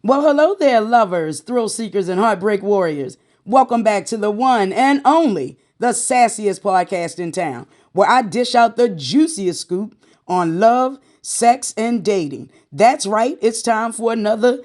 Well, hello there, lovers, thrill seekers, and heartbreak warriors. Welcome back to the one and only, the sassiest podcast in town, where I dish out the juiciest scoop on love, sex, and dating. That's right, it's time for another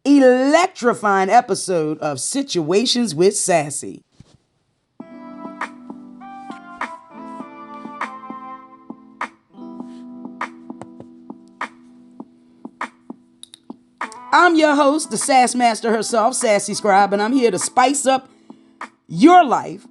electrifying episode of Situations with Sassy. I'm your host, the Sass Master herself, SassyScribe, and I'm here to spice up your life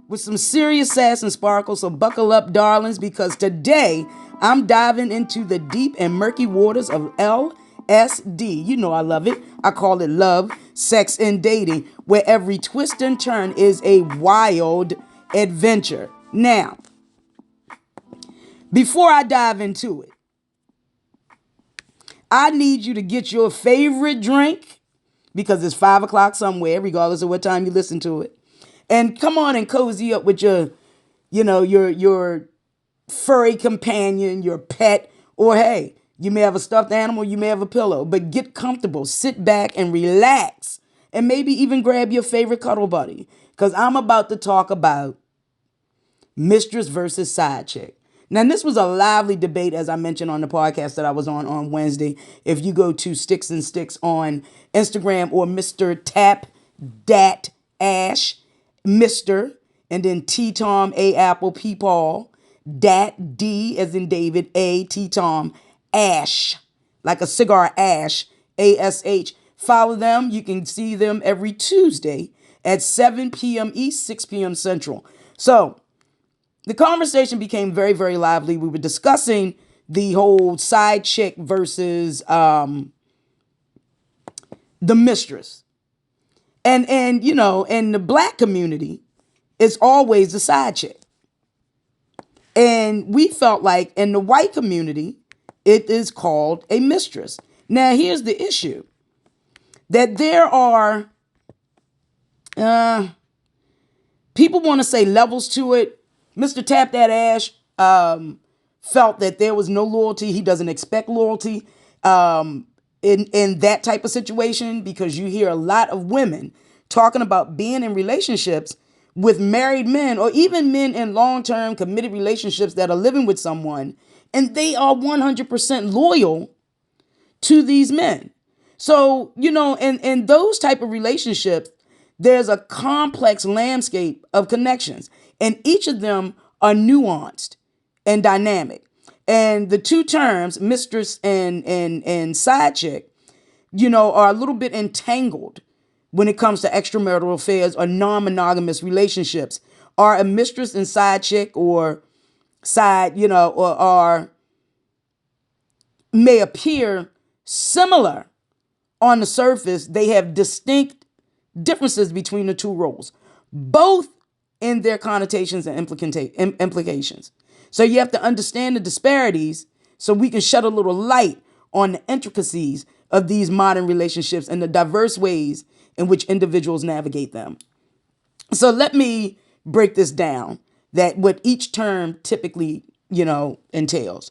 with some serious sass and sparkle. So buckle up, darlings, because today I'm diving into the deep and murky waters of LSD. You know I love it. I call it love, sex, and dating, where every twist and turn is a wild adventure. Now, before I dive into it, I need you to get your favorite drink because it's 5 o'clock somewhere, regardless of what time you listen to it. And come on and cozy up with your furry companion, your pet, or hey, you may have a stuffed animal, you may have a pillow, but get comfortable, sit back and relax, and maybe even grab your favorite cuddle buddy because I'm about to talk about mistress versus side chick. Now, this was a lively debate, as I mentioned on the podcast that I was on Wednesday. If you go to Sticks and Sticks on Instagram or Mr. Tap Dat Ash, Mr. and then T Tom A Apple P Paul, Dat D as in David, A T Tom Ash, like a cigar ash, ASH. Follow them. You can see them every Tuesday at 7 p.m. East, 6 p.m. Central. So, the conversation became very, very lively. We were discussing the whole side chick versus the mistress. And in the black community, it's always the side chick. And we felt like in the white community, it is called a mistress. Now, here's the issue. That there are people want to say levels to it. Mr. Tap That Ash felt that there was no loyalty. He doesn't expect loyalty in that type of situation because you hear a lot of women talking about being in relationships with married men or even men in long-term committed relationships that are living with someone and they are 100% loyal to these men. So, in those type of relationships, there's a complex landscape of connections, and each of them are nuanced and dynamic. And the two terms, mistress and side chick, are a little bit entangled when it comes to extramarital affairs or non-monogamous relationships. Are a mistress and side chick or side, or may appear similar on the surface. They have distinct differences between the two roles, both in their connotations and implications. So you have to understand the disparities so we can shed a little light on the intricacies of these modern relationships and the diverse ways in which individuals navigate them. So let me break this down, that what each term typically, entails.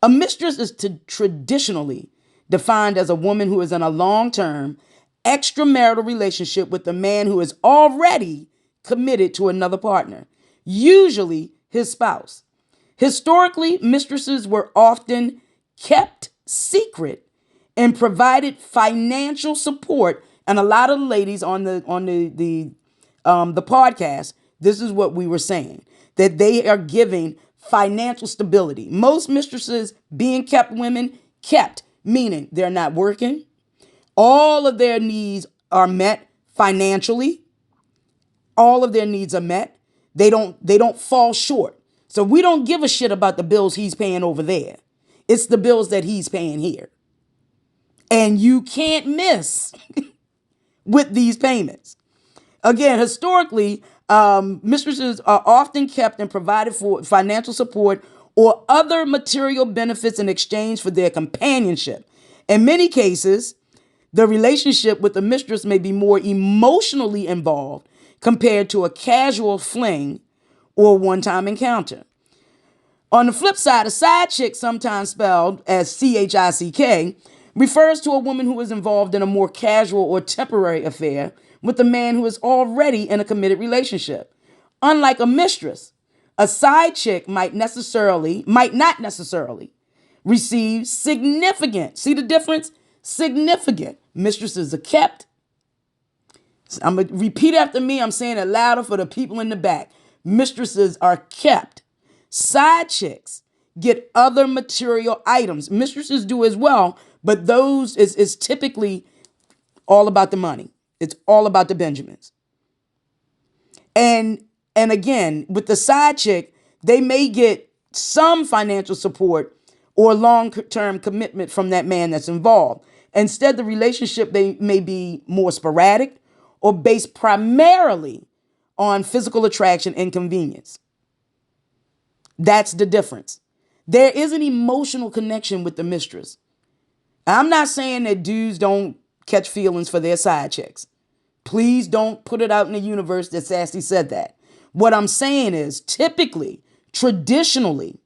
A mistress is traditionally defined as a woman who is in a long-term extramarital relationship with a man who is already committed to another partner, usually his spouse. Historically, mistresses were often kept secret and provided financial support. And a lot of the ladies on the podcast, this is what we were saying, that they are giving financial stability. Most mistresses being kept women, kept, meaning they're not working. All of their needs are met financially. All of their needs are met. They don't fall short. So we don't give a shit about the bills he's paying over there. It's the bills that he's paying here. And you can't miss with these payments. Again, historically, mistresses are often kept and provided for financial support or other material benefits in exchange for their companionship. In many cases, the relationship with the mistress may be more emotionally involved compared to a casual fling or one-time encounter. On the flip side, a side chick, sometimes spelled as CHICK, Refers to a woman who is involved in a more casual or temporary affair with a man who is already in a committed relationship. Unlike a mistress, a side chick might not necessarily receive significant, see the difference? Significant. Mistresses are kept. I'm going to repeat after me. I'm saying it louder for the people in the back. Mistresses are kept. Side chicks get other material items. Mistresses do as well, but those is typically all about the money. It's all about the Benjamins. And again, with the side chick, they may get some financial support or long-term commitment from that man that's involved. Instead, the relationship may be more sporadic or based primarily on physical attraction and convenience. That's the difference. There is an emotional connection with the mistress. I'm not saying that dudes don't catch feelings for their side chicks. Please don't put it out in the universe that Sassy said that. What I'm saying is typically, traditionally,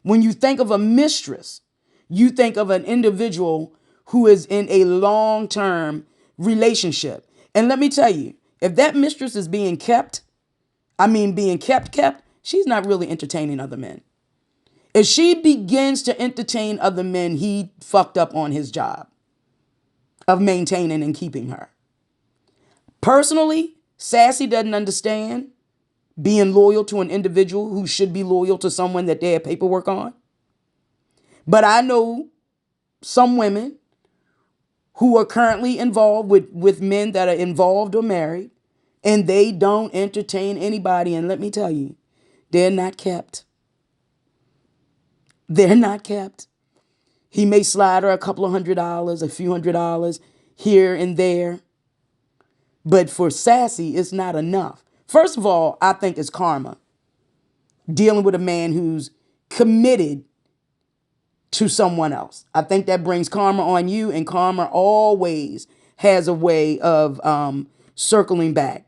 when you think of a mistress, you think of an individual who is in a long-term relationship. And let me tell you, if that mistress is being kept, she's not really entertaining other men. If she begins to entertain other men, he fucked up on his job of maintaining and keeping her. Personally, Sassy doesn't understand being loyal to an individual who should be loyal to someone that they have paperwork on. But I know some women who are currently involved with men that are involved or married, and they don't entertain anybody. And let me tell you, they're not kept. They're not kept. He may slide her a couple of $100, a few $100 here and there. But for Sassy, it's not enough. First of all, I think it's karma. Dealing with a man who's committed to someone else. I think that brings karma on you, and karma always has a way of circling back.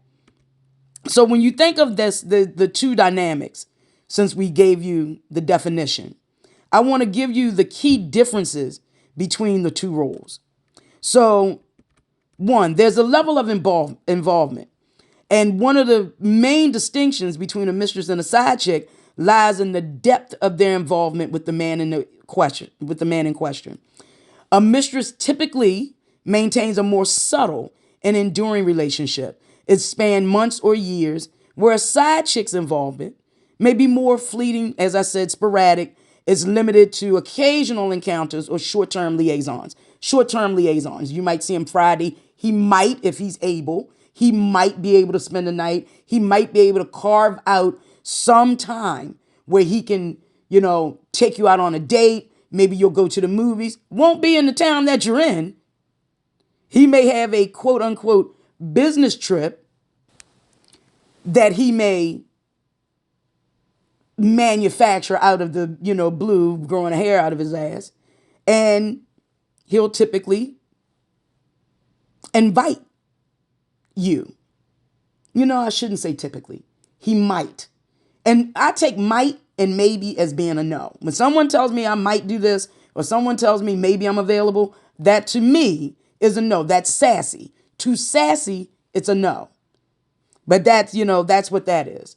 So when you think of this, the two dynamics, since we gave you the definition, I want to give you the key differences between the two roles. So, one, there's a level of involvement. And one of the main distinctions between a mistress and a side chick lies in the depth of their involvement with the man in question. A mistress typically maintains a more subtle and enduring relationship. It spans months or years, where a side chick's involvement may be more fleeting, as I said, sporadic. It's limited to occasional encounters or short-term liaisons. Short-term liaisons. You might see him Friday. He might, if he's able, he might be able to spend the night. He might be able to carve out some time where he can, take you out on a date. Maybe you'll go to the movies. Won't be in the town that you're in. He may have a quote unquote business trip that he may manufacture out of the, blue, growing a hair out of his ass. And he'll typically invite you. I shouldn't say typically. He might. And I take might and maybe as being a no. When someone tells me I might do this, or someone tells me maybe I'm available, that to me is a no. That's sassy. To Sassy, it's a no. But that's what that is.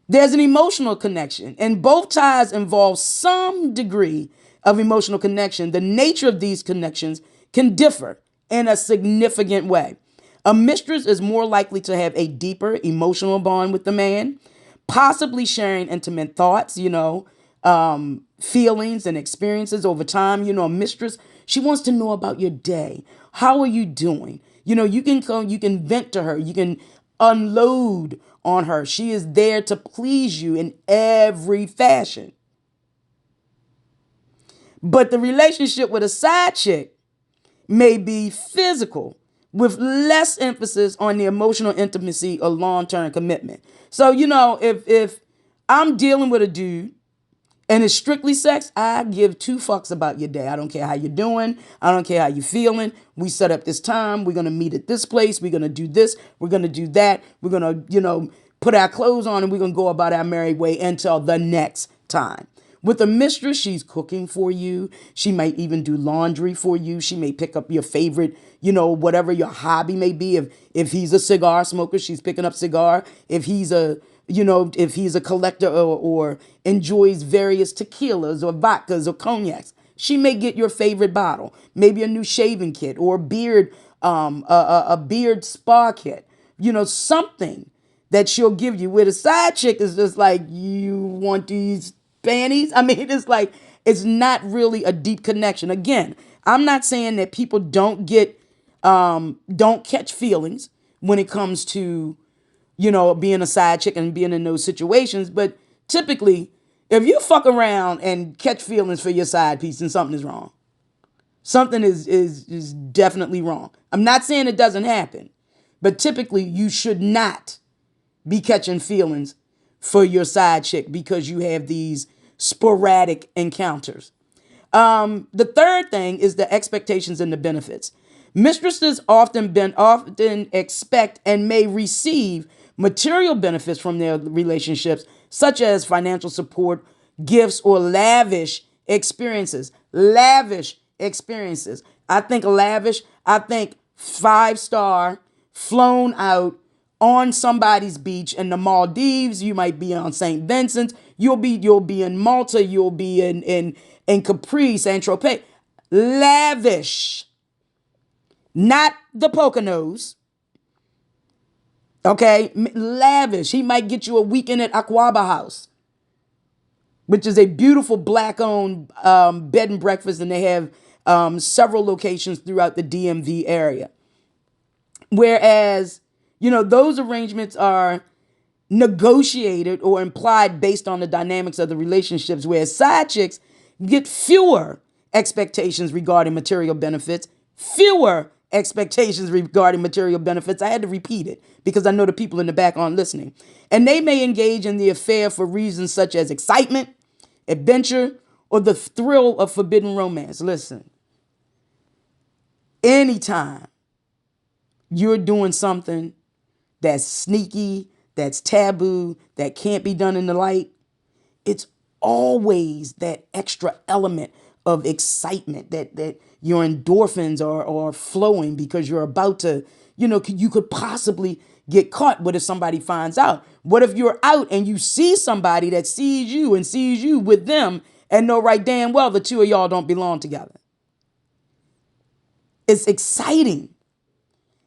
There's an emotional connection, and both ties involve some degree of emotional connection. The nature of these connections can differ in a significant way. A mistress is more likely to have a deeper emotional bond with the man, possibly sharing intimate thoughts, feelings and experiences over time. A mistress, she wants to know about your day. How are you doing? You can vent to her. You can unload on her. She is there to please you in every fashion. But the relationship with a side chick may be physical, with less emphasis on the emotional intimacy or long-term commitment. So, if I'm dealing with a dude and it's strictly sex, I give two fucks about your day. I don't care how you're doing. I don't care how you're feeling. We set up this time. We're going to meet at this place. We're going to do this. We're going to do that. We're going to, put our clothes on, and we're going to go about our merry way until the next time. With a mistress, she's cooking for you. She might even do laundry for you. She may pick up your favorite, whatever your hobby may be. If he's a cigar smoker, she's picking up cigar. If he's a collector or enjoys various tequilas or vodkas or cognacs, she may get your favorite bottle, maybe a new shaving kit or a beard spa kit, something that she'll give you. Where the side chick is just like, you want these panties? I mean, it's like, it's not really a deep connection. Again, I'm not saying that people don't catch feelings when it comes to, being a side chick and being in those situations. But typically, if you fuck around and catch feelings for your side piece, then something is wrong. Something is definitely wrong. I'm not saying it doesn't happen, but typically you should not be catching feelings for your side chick because you have these sporadic encounters. The third thing is the expectations and the benefits. Mistresses often expect and may receive material benefits from their relationships, such as financial support, gifts, or lavish experiences. Lavish experiences. I think lavish. I think 5-star, flown out on somebody's beach in the Maldives. You might be on St. Vincent. You'll be in Malta. You'll be in Capri, Saint Tropez. Lavish. Not the Poconos. Okay, lavish. He might get you a weekend at Aquaba House, which is a beautiful black-owned bed and breakfast, and they have several locations throughout the DMV area. Whereas, those arrangements are negotiated or implied based on the dynamics of the relationships, whereas side chicks get fewer expectations regarding material benefits, fewer expectations regarding material benefits. I had to repeat it because I know the people in the back aren't listening. And they may engage in the affair for reasons such as excitement, adventure, or the thrill of forbidden romance. Listen, anytime you're doing something that's sneaky, that's taboo, that can't be done in the light, it's always that extra element of excitement that your endorphins are flowing because you're about to, you could possibly get caught. What if somebody finds out? What if you're out and you see somebody that sees you and sees you with them and know right damn well the two of y'all don't belong together? It's exciting.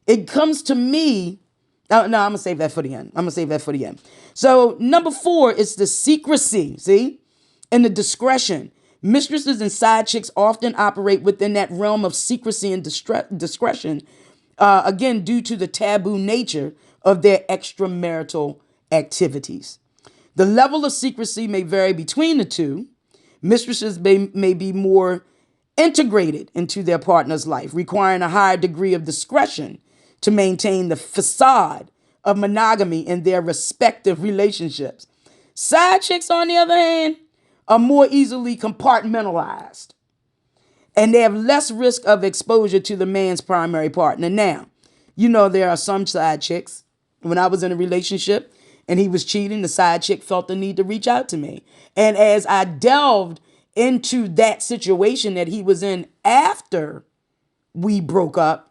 It comes to me. No, I'm going to save that for the end. So number 4 is the secrecy, see, and the discretion. Mistresses and side chicks often operate within that realm of secrecy and discretion, again, due to the taboo nature of their extramarital activities. The level of secrecy may vary between the two. Mistresses may be more integrated into their partner's life, requiring a higher degree of discretion to maintain the facade of monogamy in their respective relationships. Side chicks, on the other hand, are more easily compartmentalized, and they have less risk of exposure to the man's primary partner. Now, there are some side chicks. When I was in a relationship and he was cheating, the side chick felt the need to reach out to me. And as I delved into that situation that he was in after we broke up,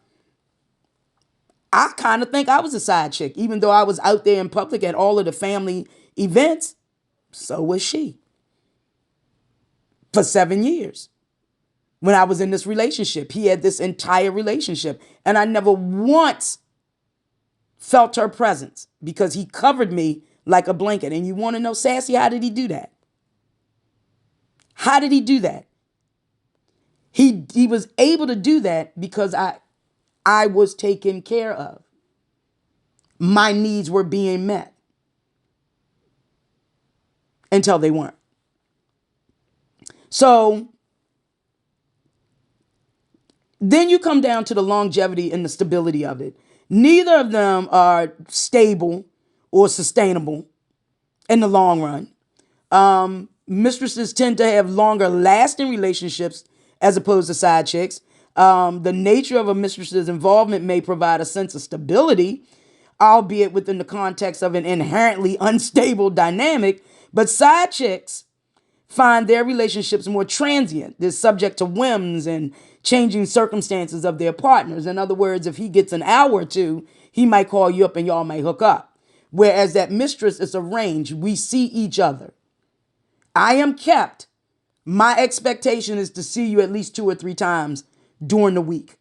I kind of think I was a side chick. Even though I was out there in public at all of the family events, so was she. For 7 years. When I was in this relationship, he had this entire relationship, and I never once felt her presence because he covered me like a blanket. And you want to know, Sassy, how did he do that? How did he do that? He was able to do that because I was taken care of. My needs were being met until they weren't. So then you come down to the longevity and the stability of it. Neither of them are stable or sustainable in the long run. Mistresses tend to have longer lasting relationships as opposed to side chicks. The nature of a mistress's involvement may provide a sense of stability, albeit within the context of an inherently unstable dynamic. But side chicks find their relationships more transient. They're subject to whims and changing circumstances of their partners. In other words, if he gets an hour or two, he might call you up and y'all might hook up. Whereas that mistress is arranged. We see each other. I am kept. My expectation is to see you at least 2 or 3 times during the week.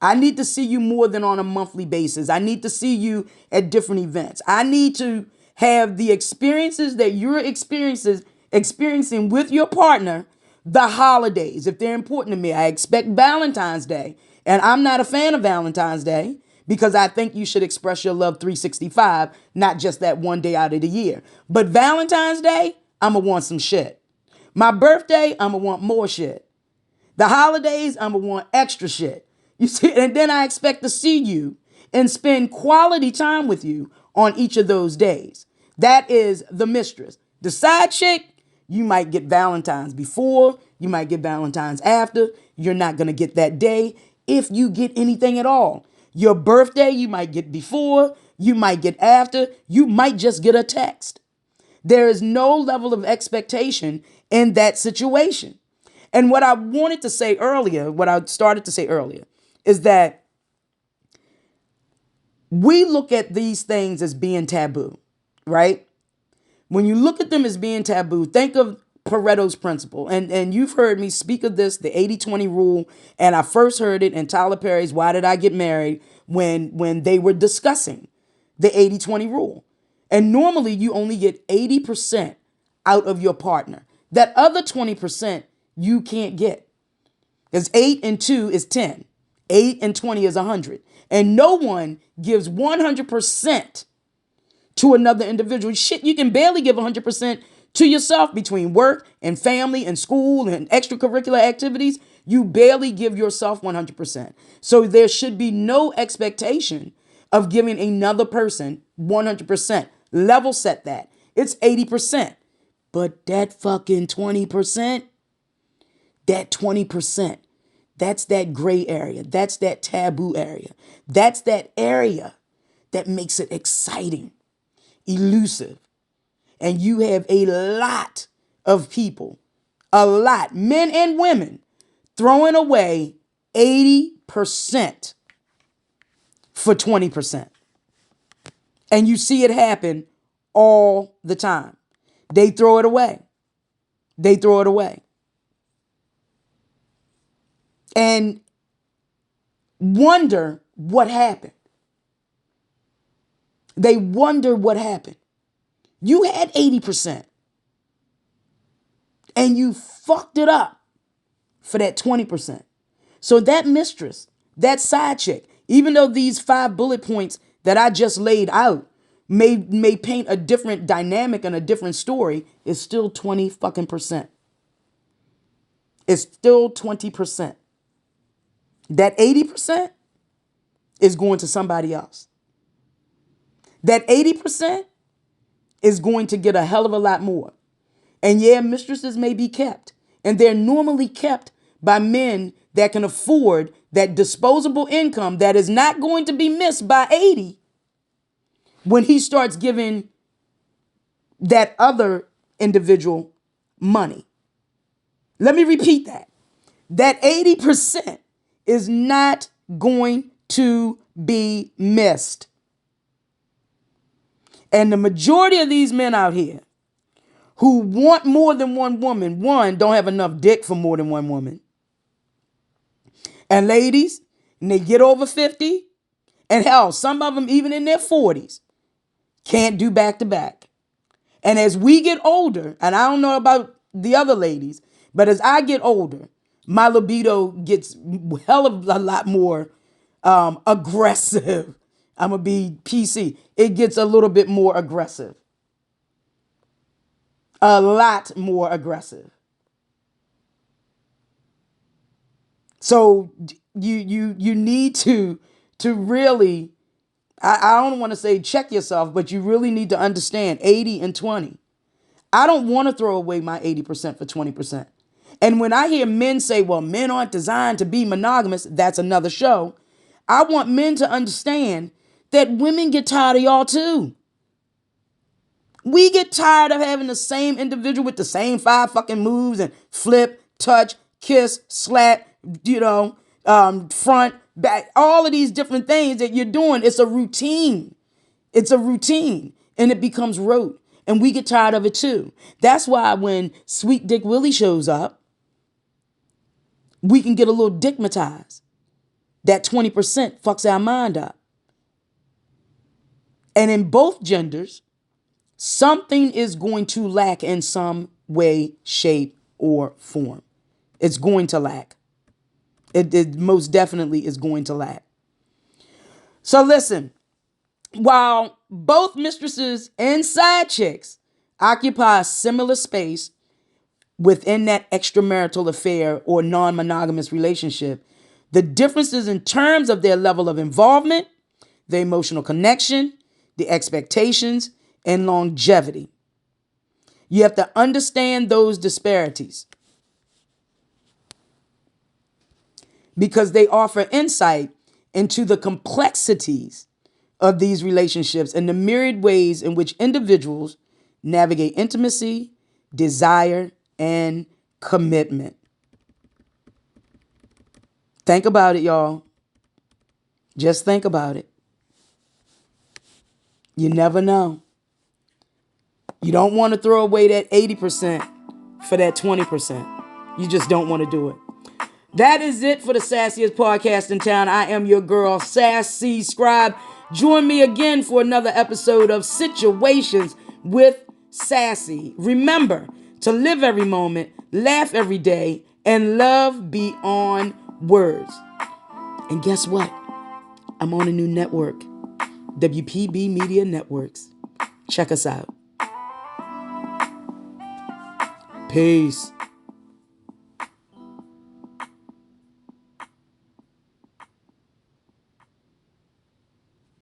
I need to see you more than on a monthly basis. I need to see you at different events. I need to have the experiences that you're experiencing with your partner, the holidays, if they're important to me. I expect Valentine's Day, and I'm not a fan of Valentine's Day because I think you should express your love 365, not just that one day out of the year. But Valentine's Day, I'm going to want some shit. My birthday, I'm going to want more shit. The holidays, I'm going to want extra shit. You see, and then I expect to see you and spend quality time with you on each of those days. That is the mistress. The side chick, you might get Valentine's before, you might get Valentine's after. You're not going to get that day if you get anything at all. Your birthday, you might get before, you might get after, you might just get a text. There is no level of expectation in that situation. And what I wanted to say earlier, what I started to say earlier, is that we look at these things as being taboo, right? When you look at them as being taboo, think of Pareto's principle. And you've heard me speak of this, the 80-20 rule. And I first heard it in Tyler Perry's Why Did I Get Married when they were discussing the 80-20 rule. And normally you only get 80% out of your partner. That other 20% you can't get. Because 8 and 2 is 10. 8 and 20 is 100. And no one gives 100% to another individual. Shit, you can barely give 100% to yourself between work and family and school and extracurricular activities. You barely give yourself 100%. So there should be no expectation of giving another person 100%. Level set that. It's 80%. But that fucking 20%, that 20%, that's that gray area. That's that taboo area. That's that area that makes it exciting, elusive. And you have a lot of people, a lot, men and women, throwing away 80% for 20%. And you see it happen all the time. They throw it away. They throw it away. And wonder what happened. They wonder what happened. You had 80% and you fucked it up for that 20%. So that mistress, that side chick, even though these 5 bullet points that I just laid out may paint a different dynamic and a different story, is still 20 fucking percent. It's still 20%. That 80% is going to somebody else. That 80% is going to get a hell of a lot more. And yeah, mistresses may be kept. And they're normally kept by men that can afford that disposable income that is not going to be missed by 80 when he starts giving that other individual money. Let me repeat that. That 80% is not going to be missed. And the majority of these men out here who want more than one woman, one, don't have enough dick for more than one woman. And ladies, and they get over 50, and hell, some of them even in their 40s, can't do back to back. And as we get older, and I don't know about the other ladies, but as I get older, my libido gets hell of a lot more aggressive. I'm going to be PC. It gets a little bit more aggressive. A lot more aggressive. So you need to really, I don't want to say check yourself, but you really need to understand 80 and 20. I don't want to throw away my 80% for 20%. And when I hear men say, well, men aren't designed to be monogamous, that's another show. I want men to understand that women get tired of y'all too. We get tired of having the same individual with the same 5 fucking moves and flip, touch, kiss, slap, front, back, all of these different things that you're doing. It's a routine. It's a routine and it becomes rote. And we get tired of it too. That's why when Sweet Dick Willie shows up, we can get a little dickmatized. That 20% fucks our mind up. And in both genders, something is going to lack in some way, shape, or form. It's going to lack. It most definitely is going to lack. So listen, while both mistresses and side chicks occupy a similar space within that extramarital affair or non-monogamous relationship, the differences in terms of their level of involvement, the emotional connection, the expectations, and longevity. You have to understand those disparities because they offer insight into the complexities of these relationships and the myriad ways in which individuals navigate intimacy, desire, and commitment. Think about it, y'all. Just think about it. You never know. You don't want to throw away that 80% for that 20%. You just don't want to do it. That is it for the sassiest podcast in town. I am your girl, SassyScribe. Join me again for another episode of Situations with Sassy. Remember to live every moment, laugh every day, and love beyond words. And guess what? I'm on a new network, WPB Media Networks. Check us out. Peace.